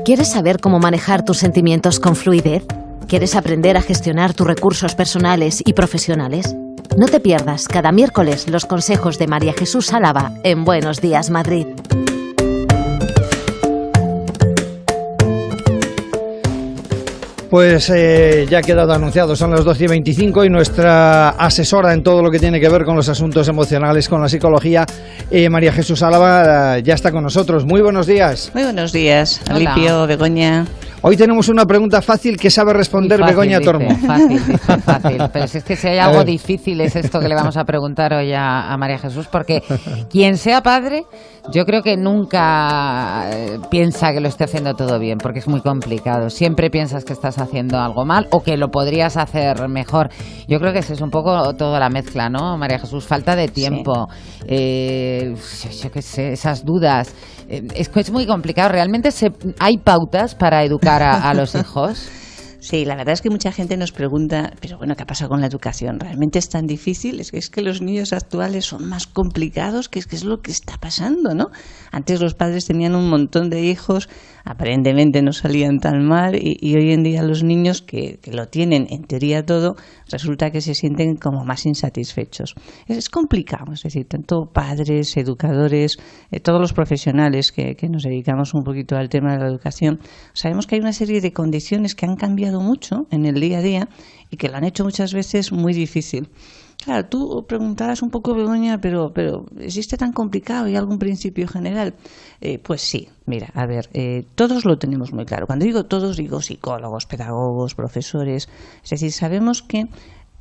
¿Quieres saber cómo manejar tus sentimientos con fluidez? ¿Quieres aprender a gestionar tus recursos personales y profesionales? No te pierdas cada miércoles los consejos de María Jesús Álava en Buenos Días Madrid. Pues ya ha quedado anunciado, son las 12:25 y nuestra asesora en todo lo que tiene que ver con los asuntos emocionales, con la psicología, María Jesús Álava, ya está con nosotros. Muy buenos días. Muy buenos días, Alipio, Hola. Begoña. Hoy tenemos una pregunta fácil que sabe responder Fácil, Begoña dice, Tormo. Fácil. Pero si es que si hay algo difícil es esto que le vamos a preguntar hoy a María Jesús, porque quien sea padre, yo creo que nunca piensa que lo esté haciendo todo bien, porque es muy complicado. Siempre piensas que estás haciendo algo mal o que lo podrías hacer mejor. Yo creo que esa es un poco toda la mezcla, ¿no, María Jesús? Falta de tiempo, yo qué sé, esas dudas. Es muy complicado. ¿Realmente hay pautas para educar a los hijos? Sí, la verdad es que mucha gente nos pregunta, pero bueno, ¿qué ha pasado con la educación? ¿Realmente es tan difícil? Es que los niños actuales son más complicados, que es lo que está pasando, ¿no? Antes los padres tenían un montón de hijos, aparentemente no salían tan mal, y hoy en día los niños que lo tienen en teoría todo, resulta que se sienten como más insatisfechos. Es complicado, es decir, tanto padres, educadores, todos los profesionales que nos dedicamos un poquito al tema de la educación, sabemos que hay una serie de condiciones que han cambiado mucho en el día a día y que lo han hecho muchas veces muy difícil. Claro, tú preguntarás un poco, Begoña, pero ¿existe tan complicado? ¿Hay algún principio general? Pues sí, mira, a ver, todos lo tenemos muy claro. Cuando digo todos, digo psicólogos, pedagogos, profesores. Es decir, sabemos que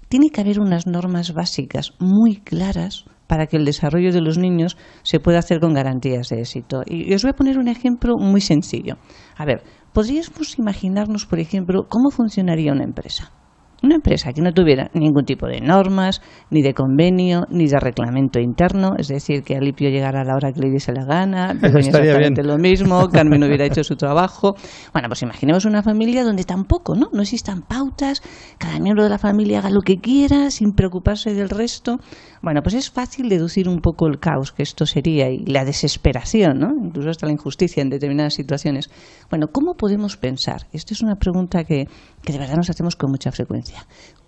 tiene que haber unas normas básicas muy claras para que el desarrollo de los niños se pueda hacer con garantías de éxito. Y os voy a poner un ejemplo muy sencillo. A ver, podríamos imaginarnos, por ejemplo, cómo funcionaría una empresa. Una empresa que no tuviera ningún tipo de normas, ni de convenio, ni de reglamento interno, es decir, que Alipio llegara a la hora que le diese la gana, Begoña exactamente lo mismo, Carmen hubiera hecho su trabajo. Bueno, pues imaginemos una familia donde tampoco, ¿no? No existan pautas, cada miembro de la familia haga lo que quiera, sin preocuparse del resto. Bueno, pues es fácil deducir un poco el caos que esto sería y la desesperación, ¿no? Incluso hasta la injusticia en determinadas situaciones. Bueno, ¿cómo podemos pensar? Esta es una pregunta que de verdad nos hacemos con mucha frecuencia.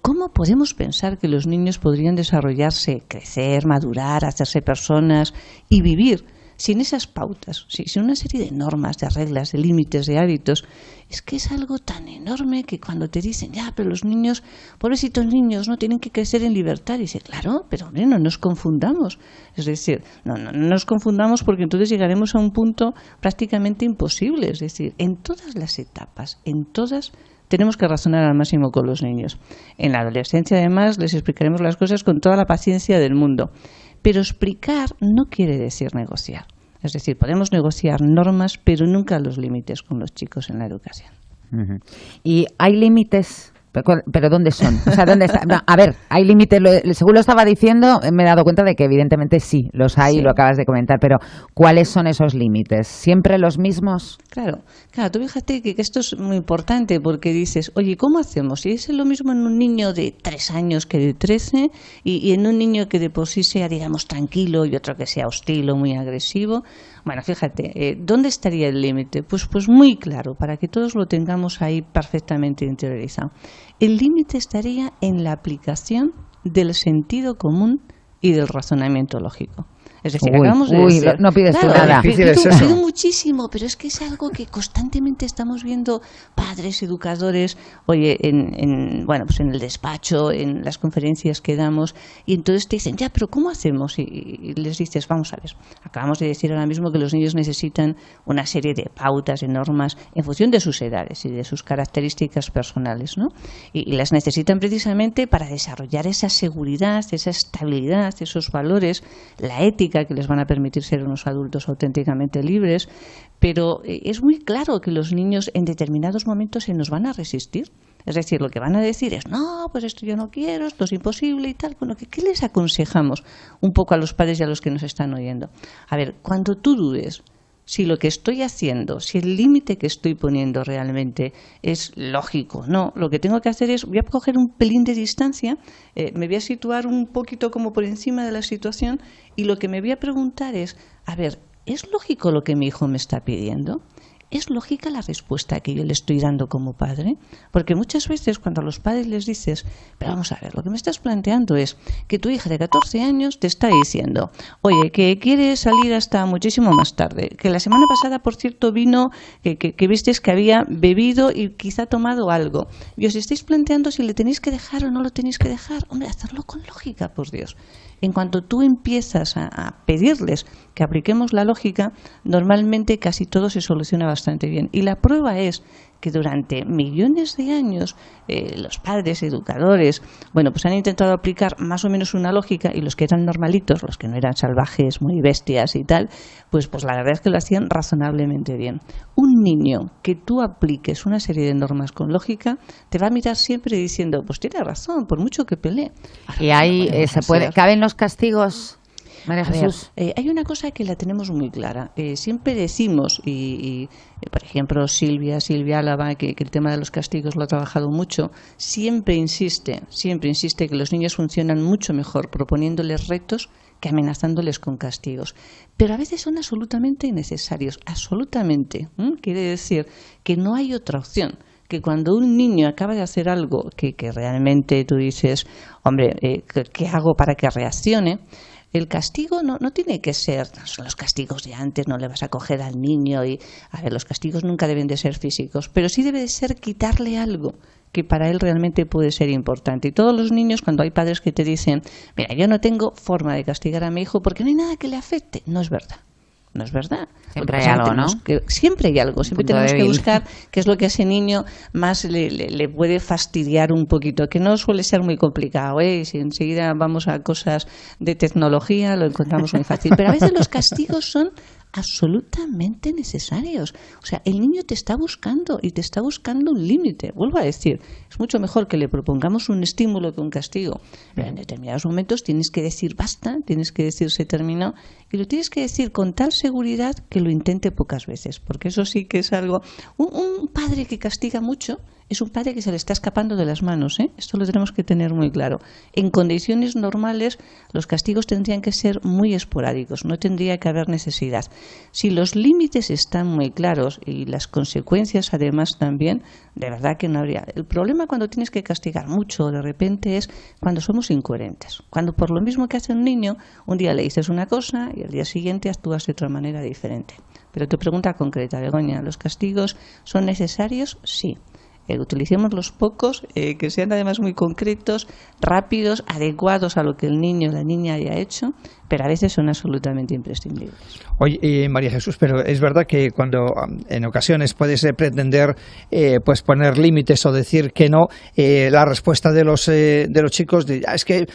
¿Cómo podemos pensar que los niños podrían desarrollarse, crecer, madurar, hacerse personas y vivir sin esas pautas, sin una serie de normas, de reglas, de límites, de hábitos? Es que es algo tan enorme que cuando te dicen, ya, pero los niños, pobrecitos niños, no tienen que crecer en libertad. Y dice, claro, pero hombre, no nos confundamos. Es decir, no nos confundamos, porque entonces llegaremos a un punto prácticamente imposible. Es decir, en todas las etapas, en todas, tenemos que razonar al máximo con los niños. En la adolescencia, además, les explicaremos las cosas con toda la paciencia del mundo. Pero explicar no quiere decir negociar. Es decir, podemos negociar normas, pero nunca los límites con los chicos en la educación. Uh-huh. ¿Y hay límites? ¿Pero dónde son? O sea, ¿dónde está? No, a ver, hay límites. Según lo estaba diciendo, me he dado cuenta de que evidentemente sí, los hay, sí. Lo acabas de comentar, pero ¿cuáles son esos límites? ¿Siempre los mismos? Claro, tú fíjate que esto es muy importante, porque dices, oye, ¿cómo hacemos? Si es lo mismo en un niño de 3 años que de 13 y en un niño que de por sí sea, digamos, tranquilo y otro que sea hostil o muy agresivo. Bueno, fíjate, ¿dónde estaría el límite? Pues muy claro, para que todos lo tengamos ahí perfectamente interiorizado. El límite estaría en la aplicación del sentido común y del razonamiento lógico. Es decir, acabamos de decir, no pides tú nada. Pido muchísimo, pero es que es algo que constantemente estamos viendo padres, educadores, oye, pues en el despacho, en las conferencias que damos, y entonces te dicen, ya, pero ¿cómo hacemos? Y les dices, vamos a ver, acabamos de decir ahora mismo que los niños necesitan una serie de pautas, de normas, en función de sus edades y de sus características personales, ¿no? Y las necesitan precisamente para desarrollar esa seguridad, esa estabilidad, esos valores, la ética, que les van a permitir ser unos adultos auténticamente libres, pero es muy claro que los niños en determinados momentos se nos van a resistir. Es decir, lo que van a decir es, no, pues esto yo no quiero, esto es imposible y tal. Bueno, ¿qué les aconsejamos un poco a los padres y a los que nos están oyendo? A ver, cuando tú dudes si lo que estoy haciendo, si el límite que estoy poniendo realmente es lógico, no, lo que tengo que hacer es, voy a coger un pelín de distancia, me voy a situar un poquito como por encima de la situación, y lo que me voy a preguntar es, a ver, ¿es lógico lo que mi hijo me está pidiendo? ¿es lógica la respuesta que yo le estoy dando como padre? Porque muchas veces cuando a los padres les dices, pero vamos a ver, lo que me estás planteando es que tu hija de 14 años te está diciendo, oye, que quiere salir hasta muchísimo más tarde, que la semana pasada, por cierto, vino, que vistes que había bebido y quizá tomado algo. Y os estáis planteando si le tenéis que dejar o no lo tenéis que dejar. Hombre, hacerlo con lógica, por Dios. En cuanto tú empiezas a pedirles que apliquemos la lógica, normalmente casi todo se soluciona bastante bien. Y la prueba es que durante millones de años los padres, educadores, bueno, pues han intentado aplicar más o menos una lógica, y los que eran normalitos, los que no eran salvajes, muy bestias y tal, pues la verdad es que lo hacían razonablemente bien. Un niño que tú apliques una serie de normas con lógica te va a mirar siempre diciendo, pues tiene razón, por mucho que pelee. Y ahí ¿caben los castigos, María Jesús? Hay una cosa que la tenemos muy clara. Siempre decimos, por ejemplo, Silvia Álava, que el tema de los castigos lo ha trabajado mucho, siempre insiste que los niños funcionan mucho mejor proponiéndoles retos que amenazándoles con castigos. Pero a veces son absolutamente innecesarios, absolutamente. Quiere decir que no hay otra opción. Que cuando un niño acaba de hacer algo que realmente tú dices, hombre, ¿qué hago para que reaccione? El castigo no tiene que ser, no son los castigos de antes, no le vas a coger al niño y, a ver, los castigos nunca deben de ser físicos, pero sí debe de ser quitarle algo que para él realmente puede ser importante. Y todos los niños, cuando hay padres que te dicen, mira, yo no tengo forma de castigar a mi hijo porque no hay nada que le afecte, no es verdad. No es verdad. Siempre hay algo, ¿no? Siempre hay algo. Siempre tenemos que buscar qué es lo que a ese niño más le puede fastidiar un poquito, que no suele ser muy complicado, ¿eh? Si enseguida vamos a cosas de tecnología, lo encontramos muy fácil. Pero a veces los castigos son absolutamente necesarios. O sea, el niño te está buscando y te está buscando un límite. Vuelvo a decir, es mucho mejor que le propongamos un estímulo que un castigo. Pero en determinados momentos tienes que decir basta, tienes que decir se terminó, y lo tienes que decir con tal seguridad que lo intente pocas veces, porque eso sí que es algo. Un padre que castiga mucho es un padre que se le está escapando de las manos, ¿eh? Esto lo tenemos que tener muy claro. En condiciones normales los castigos tendrían que ser muy esporádicos, no tendría que haber necesidad. Si los límites están muy claros y las consecuencias además también, de verdad que no habría. El problema cuando tienes que castigar mucho de repente es cuando somos incoherentes. Cuando por lo mismo que hace un niño, un día le dices una cosa y al día siguiente actúas de otra manera diferente. Pero tu pregunta concreta, Begoña, ¿los castigos son necesarios? Sí. Utilicemos los pocos, que sean además muy concretos, rápidos, adecuados a lo que el niño o la niña haya hecho, pero a veces son absolutamente imprescindibles. Oye, María Jesús, pero es verdad que cuando en ocasiones puedes pretender pues poner límites o decir que no, la respuesta de los chicos es que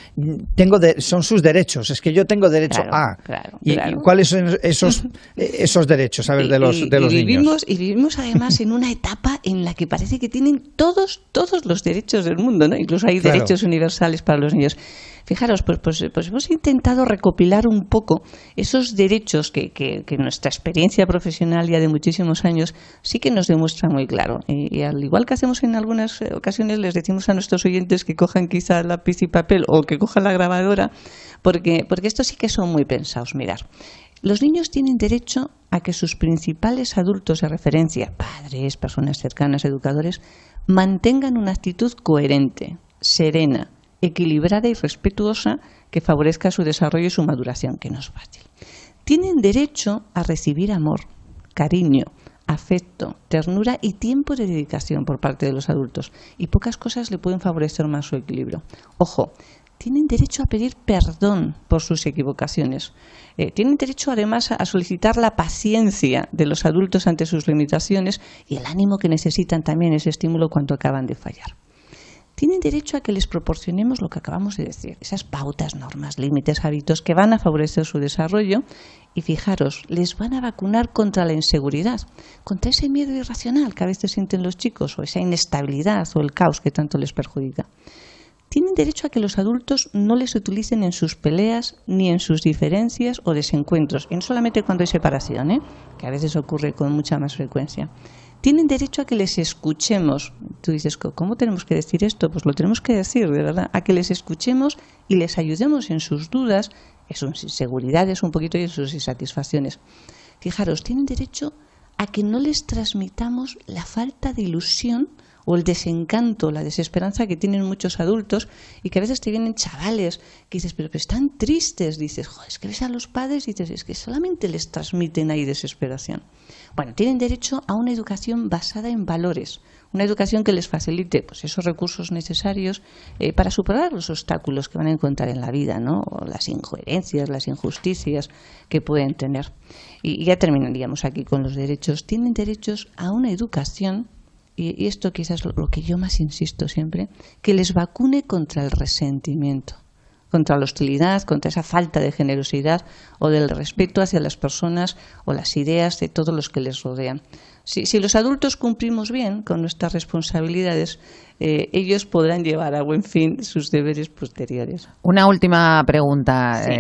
son sus derechos, es que yo tengo derecho a. Claro. ¿Y cuáles son esos derechos, a ver, de los niños? Y vivimos además en una etapa en la que parece que tienen todos los derechos del mundo, ¿no? Incluso hay derechos universales para los niños. Fijaros, pues hemos intentado recopilar un poco esos derechos que nuestra experiencia profesional ya de muchísimos años sí que nos demuestra muy claro. Y al igual que hacemos en algunas ocasiones, les decimos a nuestros oyentes que cojan quizá lápiz y papel o que cojan la grabadora, porque estos sí que son muy pensados. Mirad, los niños tienen derecho a que sus principales adultos de referencia, padres, personas cercanas, educadores, mantengan una actitud coherente, serena, equilibrada y respetuosa que favorezca su desarrollo y su maduración, que no es fácil. Tienen derecho a recibir amor, cariño, afecto, ternura y tiempo de dedicación por parte de los adultos, y pocas cosas le pueden favorecer más su equilibrio. Ojo, tienen derecho a pedir perdón por sus equivocaciones. Tienen derecho además a solicitar la paciencia de los adultos ante sus limitaciones y el ánimo que necesitan también, ese estímulo cuando acaban de fallar. Tienen derecho a que les proporcionemos lo que acabamos de decir, esas pautas, normas, límites, hábitos que van a favorecer su desarrollo y, fijaros, les van a vacunar contra la inseguridad, contra ese miedo irracional que a veces sienten los chicos o esa inestabilidad o el caos que tanto les perjudica. Tienen derecho a que los adultos no les utilicen en sus peleas ni en sus diferencias o desencuentros, y no solamente cuando hay separación, que a veces ocurre con mucha más frecuencia. Tienen derecho a que les escuchemos. Tú dices, ¿cómo tenemos que decir esto? Pues lo tenemos que decir, de verdad. A que les escuchemos y les ayudemos en sus dudas, en sus inseguridades un poquito y en sus insatisfacciones. Fijaros, tienen derecho a que no les transmitamos la falta de ilusión o el desencanto, la desesperanza que tienen muchos adultos y que a veces te vienen chavales que dices, pero están tristes, dices, joder, es que ves a los padres y dices, es que solamente les transmiten ahí desesperación. Bueno, tienen derecho a una educación basada en valores, una educación que les facilite pues, esos recursos necesarios para superar los obstáculos que van a encontrar en la vida, ¿no? O las incoherencias, las injusticias que pueden tener. Y ya terminaríamos aquí con los derechos. Tienen derechos a una educación, y esto quizás es lo que yo más insisto siempre, que les vacune contra el resentimiento, contra la hostilidad, contra esa falta de generosidad o del respeto hacia las personas o las ideas de todos los que les rodean. Si los adultos cumplimos bien con nuestras responsabilidades, ellos podrán llevar a buen fin sus deberes posteriores. Una última pregunta, Sí.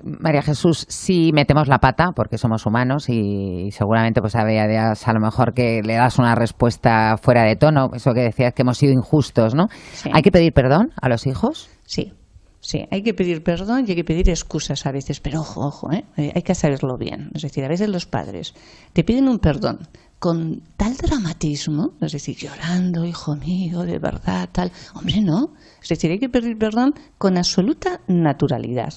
María Jesús. Si metemos la pata, porque somos humanos y seguramente pues había días a lo mejor que le das una respuesta fuera de tono, eso que decías que hemos sido injustos, ¿no? Sí. ¿Hay que pedir perdón a los hijos? Sí. Sí, hay que pedir perdón y hay que pedir excusas a veces, pero ojo, hay que saberlo bien. Es decir, a veces los padres te piden un perdón con tal dramatismo, es decir, llorando, hijo mío, de verdad, tal. Hombre, no. Es decir, hay que pedir perdón con absoluta naturalidad.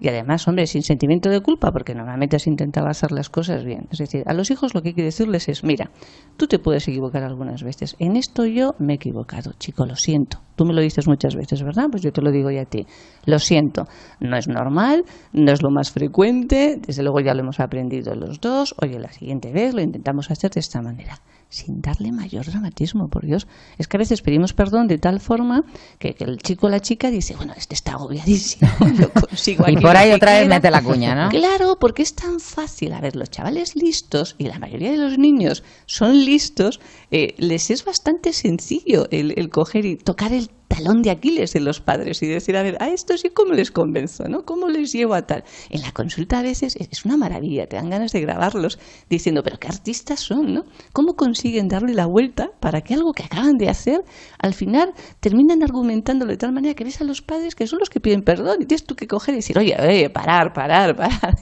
Y además, hombre, sin sentimiento de culpa, porque normalmente se intentaba hacer las cosas bien. Es decir, a los hijos lo que hay que decirles es, mira, tú te puedes equivocar algunas veces. En esto yo me he equivocado, chico, lo siento. Tú me lo dices muchas veces, ¿verdad? Pues yo te lo digo ya a ti. Lo siento. No es normal, no es lo más frecuente, desde luego ya lo hemos aprendido los dos. Oye, la siguiente vez lo intentamos hacer de esta manera, sin darle mayor dramatismo, por Dios. Es que a veces pedimos perdón de tal forma que el chico o la chica dice, bueno, este está agobiadísimo, yo consigo aquí Y por ahí lo que otra vez quiera. mete la cuña, ¿no? Claro, porque es tan fácil. A ver, los chavales listos, y la mayoría de los niños son listos, les es bastante sencillo el coger y tocar el talón de Aquiles de los padres y decir, a ver, a esto sí, ¿cómo les convenzo? ¿No? ¿Cómo les llevo a tal? En la consulta a veces es una maravilla, te dan ganas de grabarlos diciendo, pero qué artistas son, ¿no? ¿Cómo consiguen darle la vuelta para que algo que acaban de hacer, al final terminan argumentándolo de tal manera que ves a los padres que son los que piden perdón y tienes tú que coger y decir, oye, parar,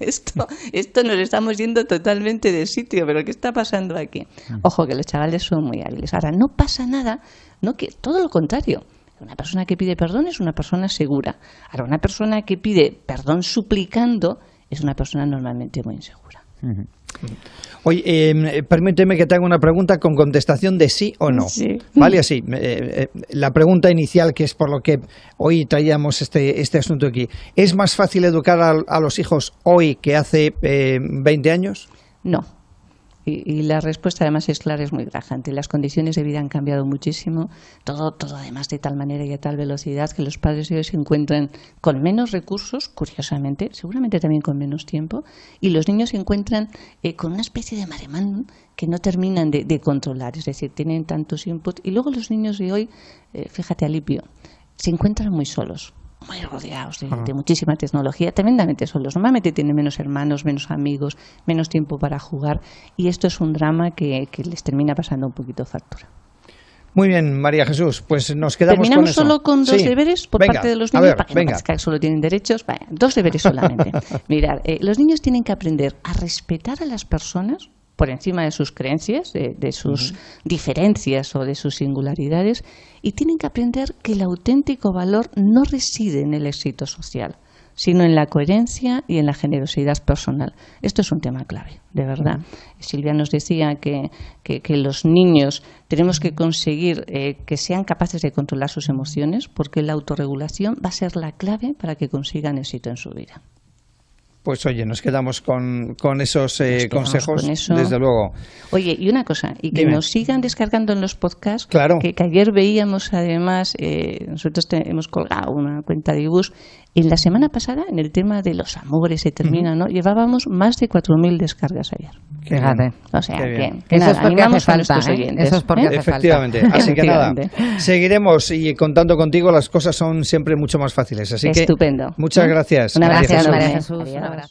esto nos estamos yendo totalmente de sitio, pero ¿qué está pasando aquí? Ojo, que los chavales son muy hábiles. Ahora, no pasa nada, no, que todo lo contrario. Una persona que pide perdón es una persona segura. Ahora, una persona que pide perdón suplicando es una persona normalmente muy insegura. Oye, permíteme que te haga una pregunta con contestación de sí o no. Sí. Vale, así. La pregunta inicial, que es por lo que hoy traíamos este asunto aquí. ¿Es más fácil educar a los hijos hoy que hace 20 años? No. Y la respuesta además es clara, es muy tajante. Las condiciones de vida han cambiado muchísimo, todo además de tal manera y a tal velocidad que los padres de hoy se encuentran con menos recursos, curiosamente, seguramente también con menos tiempo, y los niños se encuentran con una especie de maremán que no terminan de controlar, es decir, tienen tantos inputs. Y luego los niños de hoy, fíjate, Alipio, se encuentran muy solos, muy rodeados de muchísima tecnología, tremendamente solos. Normalmente tienen menos hermanos, menos amigos, menos tiempo para jugar, y esto es un drama que les termina pasando un poquito factura. Muy bien, María Jesús, pues nos quedamos ¿Terminamos con eso. solo con dos deberes por Venga, parte de los a niños? ver, Para que no parezca que solo tienen derechos. Vaya, 2 deberes solamente. Mirad, los niños tienen que aprender a respetar a las personas por encima de sus creencias, de sus diferencias o de sus singularidades, y tienen que aprender que el auténtico valor no reside en el éxito social, sino en la coherencia y en la generosidad personal. Esto es un tema clave, de verdad. Silvia nos decía que los niños tenemos que conseguir que sean capaces de controlar sus emociones, porque la autorregulación va a ser la clave para que consigan éxito en su vida. Pues oye, nos quedamos con esos consejos, con eso. desde luego. Oye, y una cosa, y que Dime. nos sigan descargando en los podcasts, Claro. que ayer veíamos además, nosotros hemos colgado una cuenta de ibus, en la semana pasada, en el tema de los amores se termina, ¿no? Llevábamos más de 4.000 descargas ayer. Fíjate. O sea, Qué bien. que Eso nada, es porque animamos hace a falta, nuestros oyentes. Eso es porque hace Efectivamente, falta. así que nada, Efectivamente. seguiremos y contando contigo las cosas son siempre mucho más fáciles. Así Estupendo. que muchas gracias. Un abrazo María Jesús. María enorme. Jesús. Adiós.